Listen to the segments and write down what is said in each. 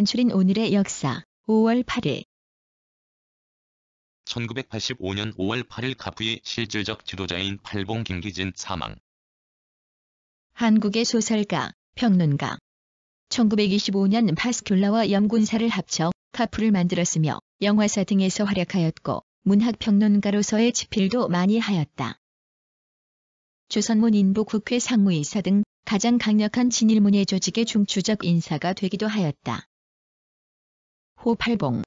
간추린 오늘의 역사. 5월 8일 1985년 5월 8일 가부의 실질적 지도자인 팔봉 김기진 사망. 한국의 소설가, 평론가. 1925년 파스큘라와 염군사를 합쳐 가부를 만들었으며 영화사 등에서 활약하였고 문학평론가로서의 집필도 많이 하였다. 조선문 인부국회 상무이사 등 가장 강력한 진일문예 조직의 중추적 인사가 되기도 하였다. 호팔봉.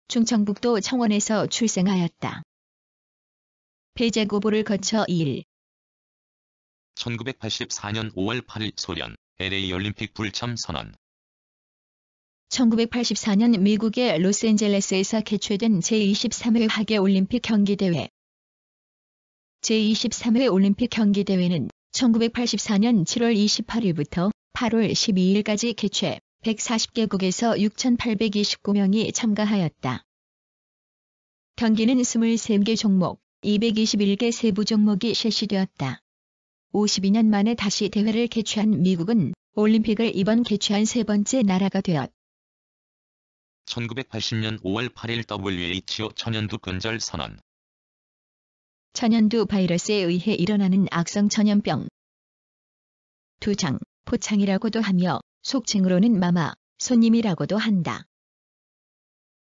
충청북도 청원에서 출생하였다. 배제고보를 거쳐 2일 1984년 5월 8일 소련 LA 올림픽 불참 선언. 1984년 미국의 로스앤젤레스에서 개최된 제23회 하계올림픽 경기대회. 제23회 올림픽 경기대회는 1984년 7월 28일부터 8월 12일까지 개최, 140개국에서 6,829명이 참가하였다. 경기는 23개 종목, 221개 세부 종목이 실시되었다. 52년 만에 다시 대회를 개최한 미국은 올림픽을 이번 개최한 세 번째 나라가 되었다. 1980년 5월 8일 WHO 천연두 근절 선언. 천연두 바이러스에 의해 일어나는 악성 전염병. 두장, 포창이라고도 하며 속칭으로는 마마, 손님이라고도 한다.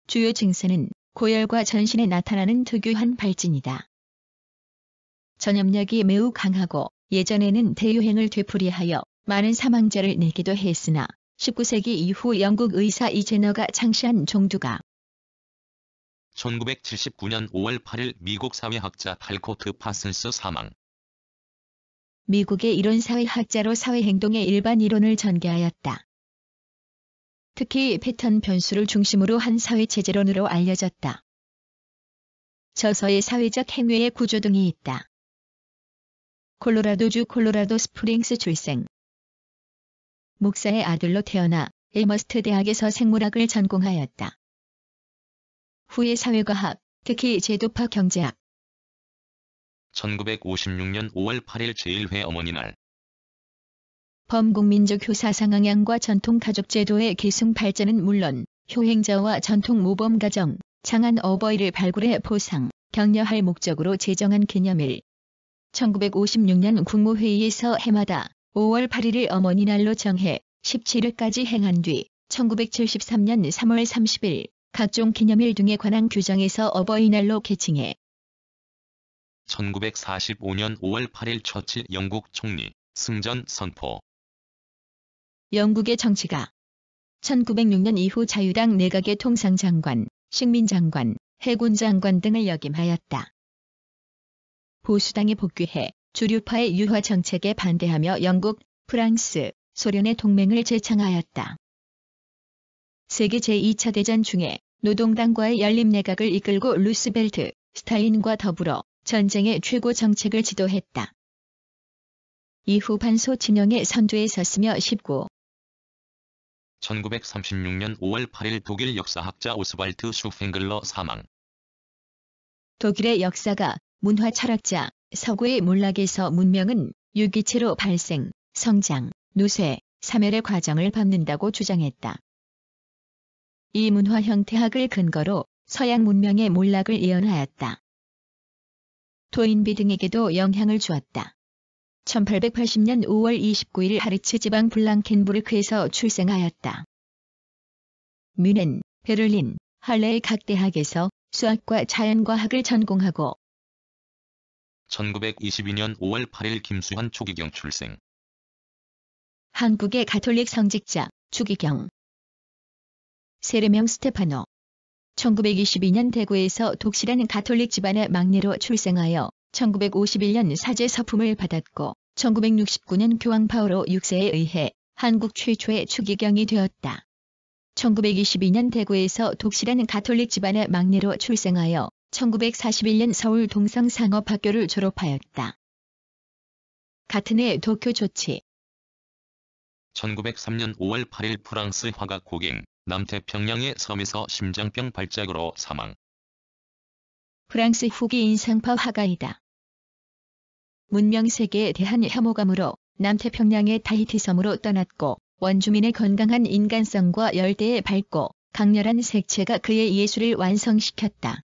주요 증세는 고열과 전신에 나타나는 특유한 발진이다. 전염력이 매우 강하고 예전에는 대유행을 되풀이하여 많은 사망자를 내기도 했으나 19세기 이후 영국 의사 이제너가 창시한 종두가 1979년 5월 8일 미국 사회학자 달코트 파슨스 사망. 미국의 이론 사회학자로 사회행동의 일반 이론을 전개하였다. 특히 패턴 변수를 중심으로 한 사회체제론으로 알려졌다. 저서의 사회적 행위의 구조 등이 있다. 콜로라도주 콜로라도 스프링스 출생. 목사의 아들로 태어나 에머스트 대학에서 생물학을 전공하였다. 후에 사회과학, 특히 제도파 경제학. 1956년 5월 8일 제1회 어머니날. 범국민적 효사상항양과 전통가족제도의 계승 발전은 물론 효행자와 전통 모범가정, 장한 어버이를 발굴해 보상, 격려할 목적으로 제정한 기념일. 1956년 국무회의에서 해마다 5월 8일을 어머니날로 정해 17일까지 행한 뒤 1973년 3월 30일 각종 기념일 등에 관한 규정에서 어버이날로 개칭해 1945년 5월 8일 처칠 영국 총리 승전 선포. 영국의 정치가 1906년 이후 자유당 내각의 통상장관, 식민장관, 해군장관 등을 역임하였다. 보수당에 복귀해 주류파의 유화 정책에 반대하며 영국, 프랑스, 소련의 동맹을 재창하였다. 세계 제2차 대전 중에 노동당과의 연립내각을 이끌고 루스벨트, 스탈린과 더불어 전쟁의 최고 정책을 지도했다. 이후 반소 진영의 선두에 섰으며 1936년 5월 8일 독일 역사학자 오스발트 슈팽글러 사망. 독일의 역사가, 문화 철학자, 서구의 몰락에서 문명은 유기체로 발생, 성장, 누쇄, 사멸의 과정을 밟는다고 주장했다. 이 문화 형태학을 근거로 서양 문명의 몰락을 예언하였다. 토인비 등에게도 영향을 주었다. 1880년 5월 29일 하르츠 지방 블랑켄부르크에서 출생하였다. 뮌헨, 베를린, 할레의 각 대학에서 수학과 자연과학을 전공하고 1922년 5월 8일 김수환 추기경 출생. 한국의 가톨릭 성직자, 추기경. 세례명 스테파노. 1922년 대구에서 독실한 가톨릭 집안의 막내로 출생하여 1951년 사제 서품을 받았고 1969년 교황 파오로 6세에 의해 한국 최초의 추기경이 되었다. 1922년 대구에서 독실한 가톨릭 집안의 막내로 출생하여 1941년 서울 동성상업학교를 졸업하였다. 같은 해 도쿄 조치. 1903년 5월 8일 프랑스 화가 고갱, 남태평양의 섬에서 심장병 발작으로 사망. 프랑스 후기 인상파 화가이다. 문명 세계에 대한 혐오감으로 남태평양의 타히티 섬으로 떠났고 원주민의 건강한 인간성과 열대의 밝고 강렬한 색채가 그의 예술을 완성시켰다.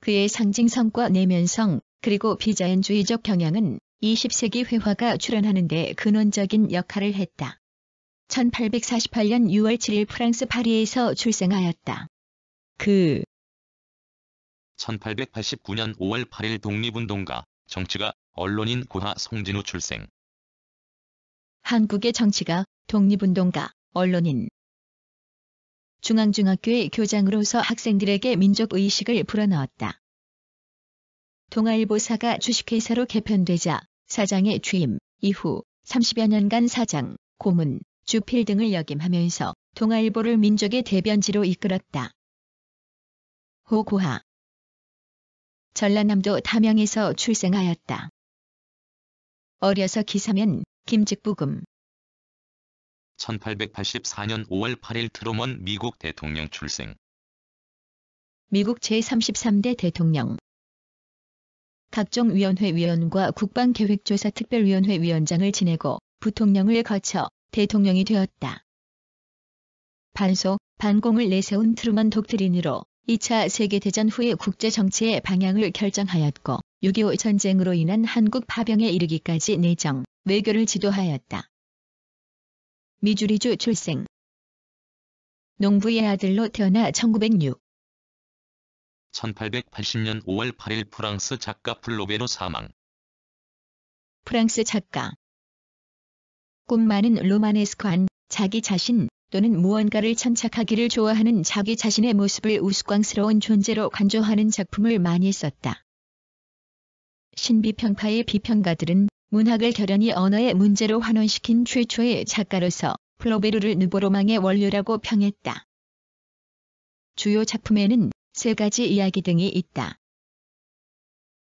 그의 상징성과 내면성, 그리고 비자연주의적 경향은 20세기 회화가 출현하는 데 근원적인 역할을 했다. 1848년 6월 7일 프랑스 파리에서 출생하였다. 1889년 5월 8일 독립운동가, 정치가, 언론인 고하 송진우 출생. 한국의 정치가, 독립운동가, 언론인. 중앙중학교의 교장으로서 학생들에게 민족의식을 불어넣었다. 동아일보사가 주식회사로 개편되자 사장에 취임 이후 30여 년간 사장, 고문, 주필 등을 역임하면서 동아일보를 민족의 대변지로 이끌었다. 호고하. 전라남도 담양에서 출생하였다. 어려서 기사면 김직부금. 1884년 5월 8일 트루먼 미국 대통령 출생. 미국 제33대 대통령. 각종 위원회 위원과 국방계획조사 특별위원회 위원장을 지내고 부통령을 거쳐 대통령이 되었다. 반소, 반공을 내세운 트루먼 독트린으로 2차 세계대전 후의 국제정치의 방향을 결정하였고 6.25 전쟁으로 인한 한국 파병에 이르기까지 내정, 외교를 지도하였다. 미주리주 출생. 농부의 아들로 태어나 1906. 1880년 5월 8일 프랑스 작가 플로베르 사망. 프랑스 작가. 꿈 많은 로마네스크한 자기 자신 또는 무언가를 천착하기를 좋아하는 자기 자신의 모습을 우스꽝스러운 존재로 간주하는 작품을 많이 썼다. 신비평파의 비평가들은 문학을 결연히 언어의 문제로 환원시킨 최초의 작가로서 플로베르를 느보로망의 원류라고 평했다. 주요 작품에는 3가지 이야기 등이 있다.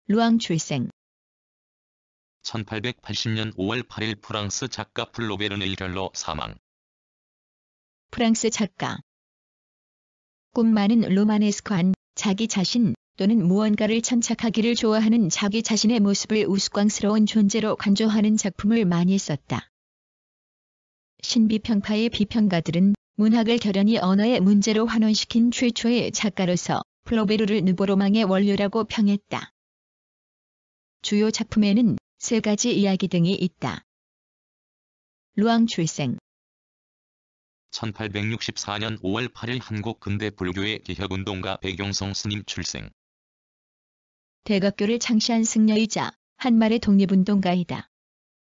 루앙 출생. 1880년 5월 8일 프랑스 작가 플로베르 일결로 사망. 프랑스 작가. 꿈 많은 로마네스크한 자기 자신 또는 무언가를 천착하기를 좋아하는 자기 자신의 모습을 우스꽝스러운 존재로 간주하는 작품을 많이 썼다. 신비평파의 비평가들은 문학을 결연히 언어의 문제로 환원시킨 최초의 작가로서 플로베르를 느보로망의 원류라고 평했다. 주요 작품에는 3가지 이야기 등이 있다. 루앙 출생. 1864년 5월 8일 한국 근대 불교의 개혁운동가 백용성 스님 출생. 대각교를 창시한 승려이자 한말의 독립운동가이다.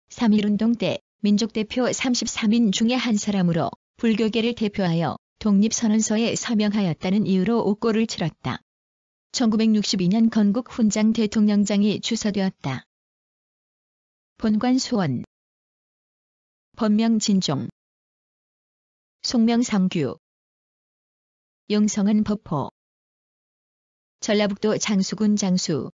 3.1운동 때 민족대표 33인 중에 한 사람으로 불교계를 대표하여 독립선언서에 서명하였다는 이유로 옥고를 치렀다. 1962년 건국 훈장 대통령장이 주서되었다. 본관 소원. 본명 진종. 속명 성규. 용성은 법호. 전라북도 장수군 장수.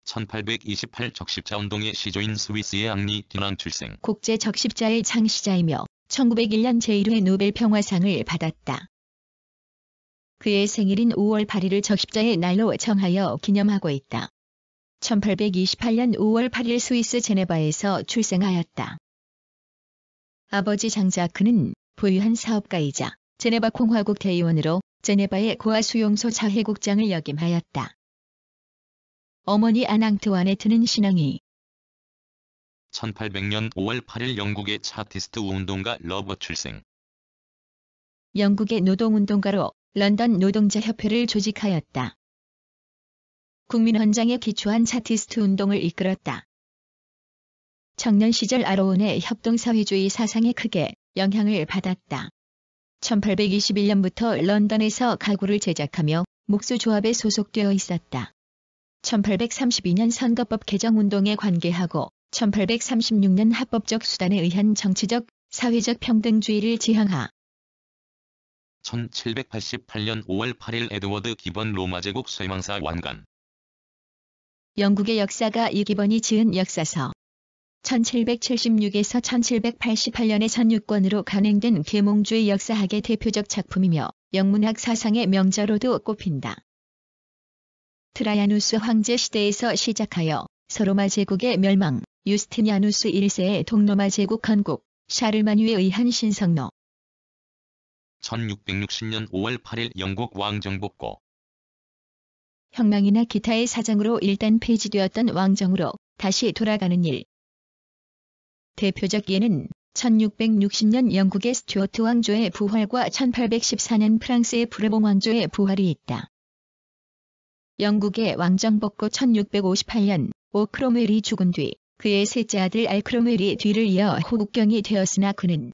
1828 적십자 운동의 시조인 스위스의 앙리 듀랑 출생. 국제 적십자의 창시자이며 1901년 제1회 노벨 평화상을 받았다. 그의 생일인 5월 8일을 적십자의 날로 정하여 기념하고 있다. 1828년 5월 8일 스위스 제네바에서 출생하였다. 아버지 장자크는 부유한 사업가이자 제네바 공화국 대의원으로 제네바의 고아 수용소 자회국장을 역임하였다. 어머니 아낭트와네트는 신앙이. 1800년 5월 8일 영국의 차티스트 운동가 러버 출생. 영국의 노동운동가로 런던 노동자협회를 조직하였다. 국민헌장에 기초한 차티스트 운동을 이끌었다. 청년 시절 아로온의 협동사회주의 사상에 크게 영향을 받았다. 1821년부터 런던에서 가구를 제작하며 목수조합에 소속되어 있었다. 1832년 선거법 개정운동에 관계하고 1836년 합법적 수단에 의한 정치적, 사회적 평등주의를 지향하. 1788년 5월 8일 에드워드 기번 로마 제국 쇠망사 완간. 영국의 역사가 이기번이 지은 역사서. 1776에서 1788년의 전유권으로 간행된 계몽주의 역사학의 대표적 작품이며 영문학 사상의 명저로도 꼽힌다. 트라야누스 황제 시대에서 시작하여 서로마 제국의 멸망, 유스티니아누스 1세의 동로마 제국 건국, 샤를마뉴에 의한 신성로. 1660년 5월 8일 영국 왕정 복고. 혁명이나 기타의 사정으로 일단 폐지되었던 왕정으로 다시 돌아가는 일. 대표적 예는 1660년 영국의 스튜어트 왕조의 부활과 1814년 프랑스의 부르봉 왕조의 부활이 있다. 영국의 왕정 복고 1658년 오크롬웰이 죽은 뒤 그의 셋째 아들 알크롬웰이 뒤를 이어 호국경이 되었으나 그는